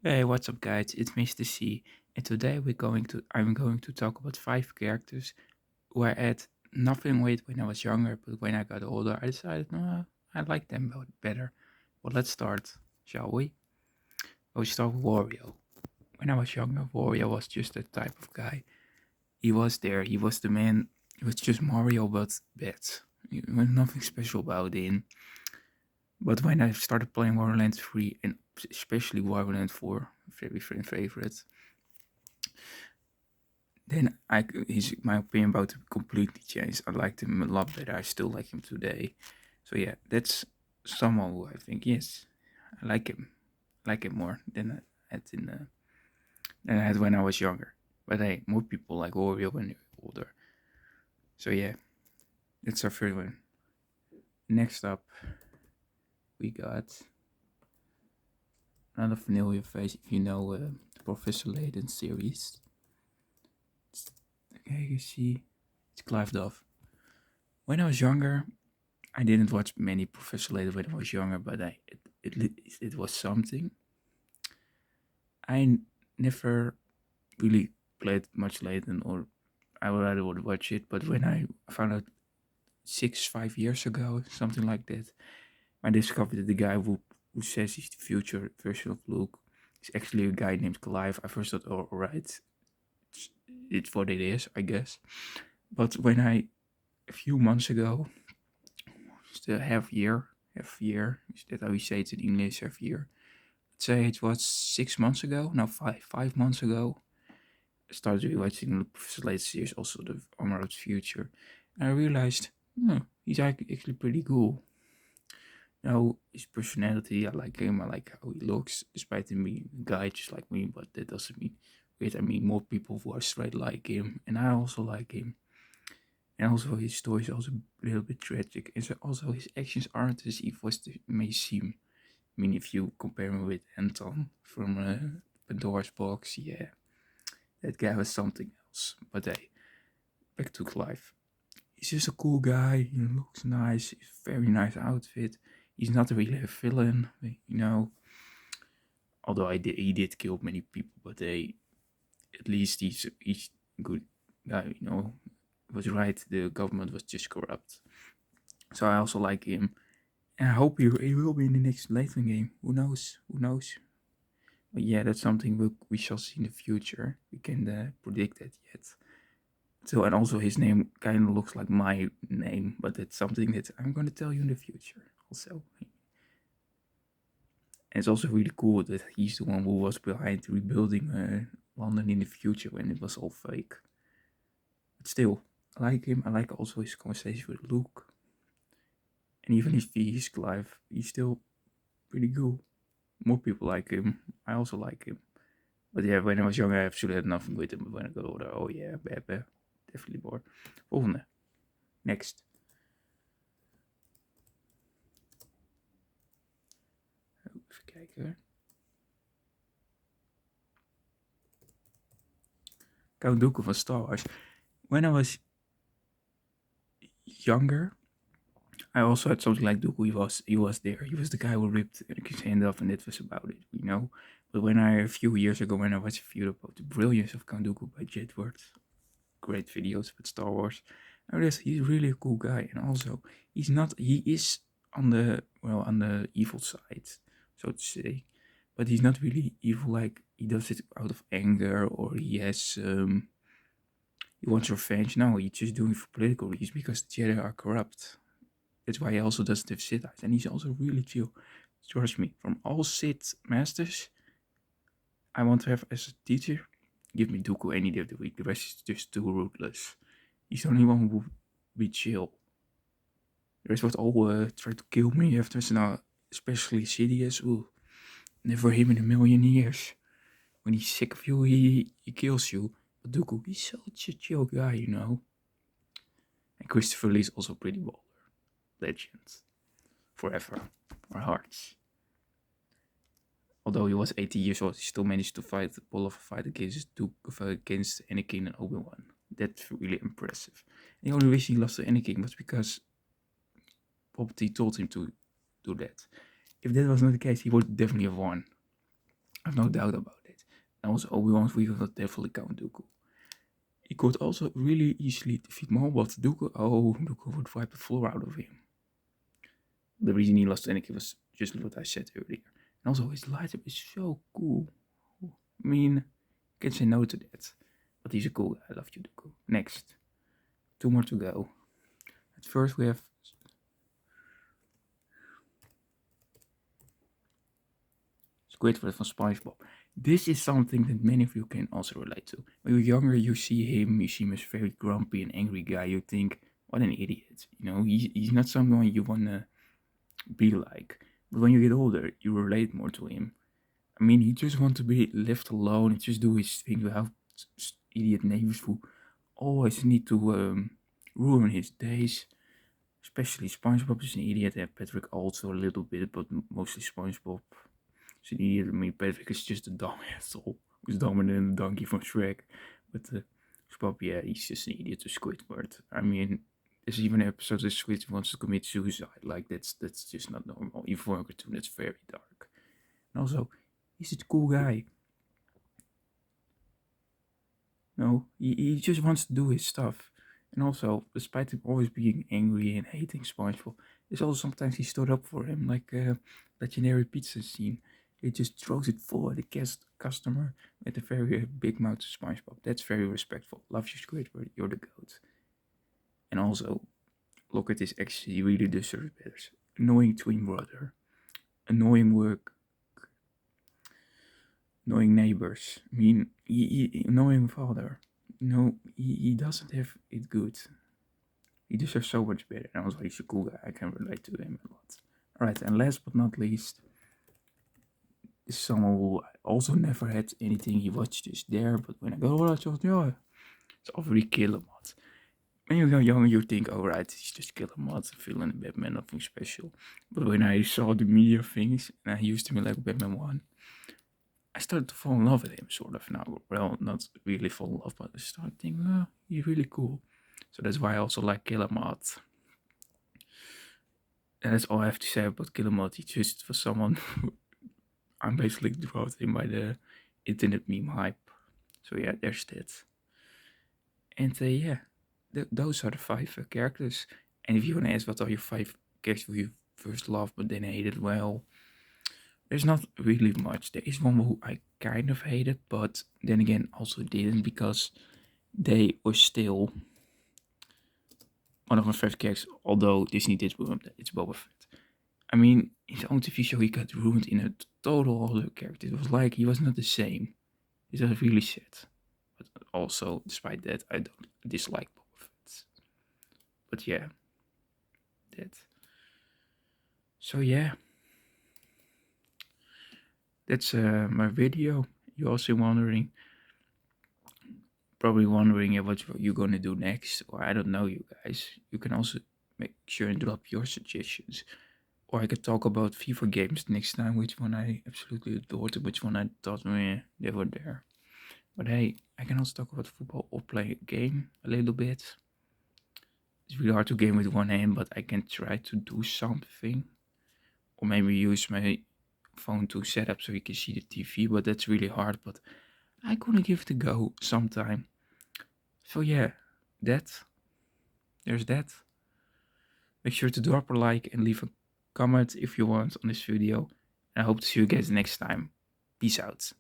Hey, what's up, guys? It's Mr. C, and today I'm going to talk about five characters who I had nothing with when I was younger, but when I got older, I decided, no, I like them better. Well, let's start, shall we? We start with Wario. When I was younger, Wario was just that type of guy. He was there. He was the man. He was just Mario, but bad. There was nothing special about him. But when I started playing Borderlands 3 and especially Borderlands 4, very favorite, then my opinion about him completely changed. I liked him a lot better. I still like him today. So yeah, that's someone who I think yes, I like him. I like him more than I had when I was younger. But hey, more people like Oreo when they're older. So yeah, that's our first one. Next up, we got another familiar face. If you know the Professor Layton series, okay, you see, it's Clive Duff. When I was younger, I didn't watch many Professor Layton when I was younger, but it was something. I never really played much Layton, or I would rather would watch it. But when I found out 5 years ago, something like that, I discovered that the guy who says he's the future version of Luke is actually a guy named Clive. I first thought, oh, all right, it's what it is, I guess. But when a few months ago, still half year, is that how you say it in English? Half year. Let's say it was 6 months ago. No, five months ago. I started watching the latest series, also the Armored Future, and I realized, he's actually pretty cool. Now his personality, I like him. I like how he looks, despite him being a guy just like me. But that doesn't mean wait. I mean more people who are straight like him, and I also like him. And also his story is also a little bit tragic, and so also his actions aren't as evil as they may seem. I mean, if you compare him with Anton from Pandora's Box, yeah, that guy was something else. But hey, back to Clive. He's just a cool guy. He looks nice. He's very nice outfit. He's not really a villain, you know. Although he did kill many people, but at least he's a good guy. You know, he was right. The government was just corrupt. So I also like him. And I hope he will be in the next Lathan game. Who knows? Who knows? But yeah, that's something we shall see in the future. We can predict that yet. So, and also his name kind of looks like my name, but it's something that I'm going to tell you in the future. Also, and it's also really cool that he's the one who was behind rebuilding London in the future when it was all fake. But still, I like him. I like also his conversation with Luke, and even if he's Clive, he's still pretty cool. More people like him. I also like him. But yeah, when I was younger, I absolutely had nothing with him. But when I got older, oh yeah, Beppe. Definitely more. Volgende. Next. Even kijken. Count Dooku van Star Wars. When I was younger, I also had something like Dooku. He was there. He was the guy who ripped his hand off, and that was about it, you know. But a few years ago, when I watched a video about the brilliance of Count Dooku by Jedward, great videos with Star Wars, I realized he's really a cool guy, and also he is on the evil side, so to say, but he's not really evil. Like he does it out of anger, or he wants revenge. No, he's just doing it for political reasons because the Jedi are corrupt. That's why he also doesn't have Sith eyes, and he's also really chill. Trust me, from all Sith masters, I want to have as a teacher, give me Dooku any day of the week. The rest is just too ruthless. He's the only one who will be chill. The rest was all try to kill me after now, especially Sidious. Ooh, never him in a million years. When he's sick of you, he kills you. But Dooku, he's such a chill guy, you know. And Christopher Lee's also pretty baller. Legend. Forever. Our hearts. Although he was 80 years old, he still managed to pull off a fight against Anakin and Obi-Wan. That's really impressive. And the only reason he lost to Anakin was because Palpatine told him to do that. If that was not the case, he would definitely have won. I've no doubt about it. And also Obi-Wan's weak was definitely Count Dooku. He could also really easily defeat Maul, but Dooku would wipe the floor out of him. The reason he lost Anakin was just what I said earlier. And also his lightsaber is so cool. I mean, can't say no to that. But he's a cool guy. I love you, Dooku. Next. 2 more to go. At first we have Squidward from SpongeBob. This is something that many of you can also relate to. When you're younger, you see him as very grumpy and angry guy. You think, what an idiot. You know, he's not someone you want to be like. But when you get older, you relate more to him. I mean, he just wants to be left alone and just do his thing without idiot neighbors who always need to ruin his days. Especially SpongeBob is an idiot, and Patrick also a little bit, but mostly SpongeBob is an idiot. I mean, Patrick is just a dumb asshole who's dumber than the donkey from Shrek. But SpongeBob, yeah, he's just an idiot to Squidward. I mean, there's even episodes that Squidward wants to commit suicide. Like, that's just not normal. Even for a cartoon, that's very dark. And also, he's a cool guy. No, he just wants to do his stuff. And also, despite him always being angry and hating SpongeBob, there's also sometimes he stood up for him, like legendary pizza scene. He just throws it for the customer with a very big mouth to SpongeBob. That's very respectful. Love you, Squidward. You're the goat. And also, look at this action. He really deserves better. Annoying twin brother. Annoying work. Annoying neighbors. I mean, annoying father. No, he doesn't have it good. He deserves so much better. And also, he's a cool guy. I can relate to him a lot. Alright, and last but not least, is someone who also never had anything. He was just there, but when I go watch, yeah, it's already Killamot. When you're young, you think, alright, he's just Killamot, villain, Batman, nothing special. But when I saw the media things, and I used to be like Batman 1, I started to fall in love with him, sort of now. Well, not really fall in love, but I started thinking, oh, he's really cool. So that's why I also like Killamot. And that's all I have to say about Killamot. He just was someone I'm basically brought in by the internet meme hype. So yeah, there's that. And yeah, those are the 5 characters. And if you want to ask what are your 5 characters you first loved but then hated, well, there's not really much. There is one who I kind of hated, but then again also didn't, because they were still one of my favorite characters, although Disney did ruin that. It's Boba Fett. I mean, his own TV show, he got ruined in a total other character. It was like he was not the same. It was really sad. But also, despite that, I don't dislike Boba Fett. But yeah, that. So yeah, that's my video. You're also probably wondering what you're gonna do next, or I don't know, you guys. You can also make sure and drop your suggestions. Or I could talk about FIFA games next time, which one I absolutely adored, which one I thought they were there. But hey, I can also talk about football or play a game a little bit. It's really hard to game with one hand, but I can try to do something. Or maybe use my phone to set up so you can see the TV, but that's really hard. But I'm gonna give it a go sometime. So yeah, there's that. Make sure to drop a like and leave a comment if you want on this video. And I hope to see you guys next time. Peace out.